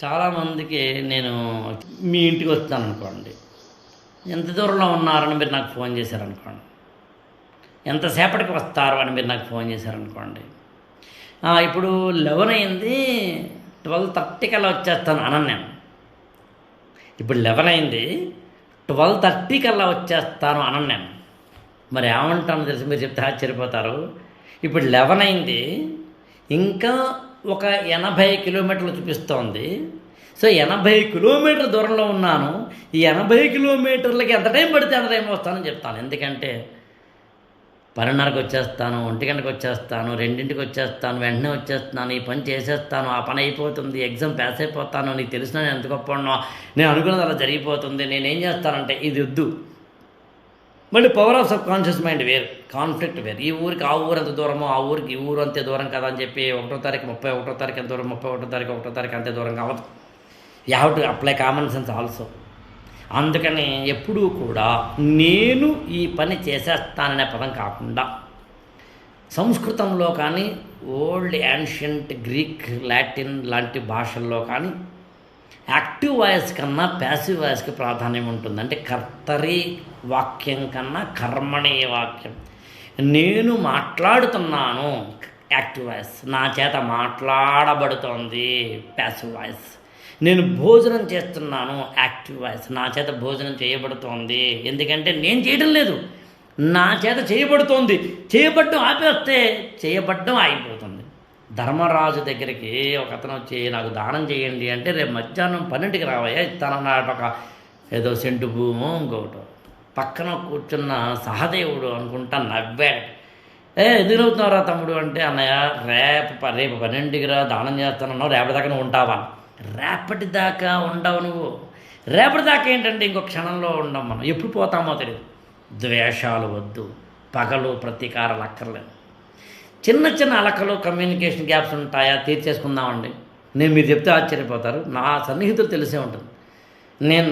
చాలామందికి నేను మీ ఇంటికి వస్తాననుకోండి, ఎంత దూరంలో ఉన్నారని మీరు నాకు ఫోన్ చేశారనుకోండి, ఎంతసేపటికి వస్తారు అని మీరు నాకు ఫోన్ చేశారనుకోండి, ఇప్పుడు 11 అయింది, 12:30 కల్లా వచ్చేస్తాను అనను నేను. ఇప్పుడు 11 అయింది, 12:30 కల్లా వచ్చేస్తాను అనను నేను. మరి ఏమంటానో తెలిసి మీరు చెప్తే ఆశ్చర్యపోతారు. ఇప్పుడు 11 అయింది, ఇంకా ఒక 80 కిలోమీటర్లు చూపిస్తోంది. సో 80 కిలోమీటర్ల దూరంలో ఉన్నాను. ఈ 80 కిలోమీటర్లకి ఎంత టైం పడితే అంత టైం వస్తానని చెప్తాను. ఎందుకంటే 12:30కి వచ్చేస్తాను, 1 గంటకు వచ్చేస్తాను, 2ంటికి వచ్చేస్తాను, వెంటనే వచ్చేస్తున్నాను, ఈ పని చేసేస్తాను, ఆ పని అయిపోతుంది, ఎగ్జామ్ పాస్ అయిపోతాను, నీకు తెలిసిన నేను ఎంత గొప్పనో, నేను అనుకున్నది అలా జరిగిపోతుంది. నేనేం చేస్తానంటే ఇది వద్దు. మళ్ళీ power of sub conscious mind వేరు, కాన్ఫ్లిక్ట్ వేరు. ఈ ఊరికి ఆ ఊరు ఎంత దూరమో, ఆ ఊరికి ఈ ఊరు అంతే దూరం కదా అని చెప్పి 1వ తారీఖు 31వ తారీఖు ఎంత దూరం, 31వ తారీఖు 1వ తారీఖు అంతే దూరం కావద్దు. You have to apply common sense also. అందుకని ఎప్పుడూ కూడా నేను ఈ పని చేసేస్తాననే పదం కాకుండా, సంస్కృతంలో కానీ ఓల్డ్ యాన్షియంట్ గ్రీక్, లాటిన్ లాంటి భాషల్లో కానీ యాక్టివ్ వాయిస్ కన్నా ప్యాసివ్ వాయిస్కి ప్రాధాన్యం ఉంటుంది. అంటే కర్తరి వాక్యం కన్నా కర్మణి వాక్యం. నేను మాట్లాడుతున్నాను యాక్టివ్ వాయిస్, నా చేత మాట్లాడబడుతోంది ప్యాసివ్ వాయిస్. నేను భోజనం చేస్తున్నాను యాక్టివ్ వాయిస్, నా చేత భోజనం చేయబడుతోంది. ఎందుకంటే నేను చేయడం లేదు, నా చేత చేయబడుతోంది. చేయబడ్డం ఆపేస్తే చేయబడ్డం ఆగిపోతుంది. ధర్మరాజు దగ్గరికి ఒక అతను వచ్చి నాకు దానం చేయండి అంటే, రేపు మధ్యాహ్నం 12కి రావయ్యా ఇస్తానన్నాడు. ఒక ఏదో సెంటు భూమో ఇంకొకటి. పక్కన కూర్చున్న సహదేవుడు అనుకుంటా నవ్వాడు. ఎందుకు నవ్వుతున్నారా తమ్ముడు అంటే, అన్నయ్య రేపు 12కి రా దానం చేస్తానన్నావు, రేపటిదాకా నువ్వు ఉంటావా? రేపటిదాకా ఉండవు నువ్వు. రేపటిదాకా ఏంటంటే ఇంకో క్షణంలో ఉండం మనం. ఎప్పుడు పోతామో తెలియదు. ద్వేషాలు వద్దు, పగలు ప్రతీకారాలు అక్కర్లేదు. చిన్న చిన్న అలకలు కమ్యూనికేషన్ గ్యాప్స్ ఉంటాయా, తీర్చేసుకుందామండి. మీరు చెప్తే ఆశ్చర్యపోతారు. నా సన్నిహితులు తెలిసే ఉంటుంది. నేను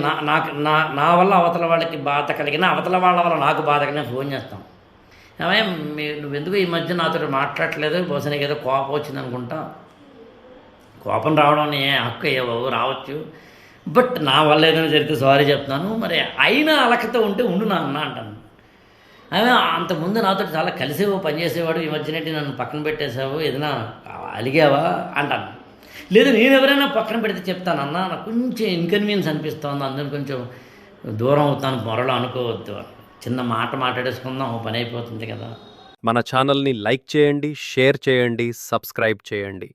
నా వల్ల అవతల వాళ్ళకి బాధ కలిగిన, అవతల వాళ్ళ వల్ల నాకు బాధ కలిగిన ఫోన్ చేస్తాం. ఏమయ్య నువ్వెందుకు ఈ మధ్య నాతో మాట్లాడట్లేదు, బహుశా నీకు ఏదో కోపం వచ్చింది అనుకుంటా. కోపం రావడం హక్కు బాబు, రావచ్చు. బట్ నా వల్ల ఏదైనా జరిగితే సారీ చెప్తున్నాను. మరి అయినా అలకతో ఉంటే ఉండు నాన్న అంటాను. ఆమె అంతకుముందు నాతో చాలా కలిసేవో పనిచేసేవాడు, ఈ మధ్యనేటి నన్ను పక్కన పెట్టేసావు, ఏదైనా అలిగావా అంటాను. లేదు నేను ఎవరైనా పక్కన పెడితే చెప్తానన్నా, నాకు కొంచెం ఇన్కన్వీనియన్స్ అనిపిస్తుంది, అందులో కొంచెం దూరం అవుతాను, మొరలో అనుకోవద్దు. చిన్న మాట మాట్లాడేసుకుందాం, పని అయిపోతుంది కదా. మన ఛానల్ని లైక్ చేయండి, షేర్ చేయండి, సబ్స్క్రైబ్ చేయండి.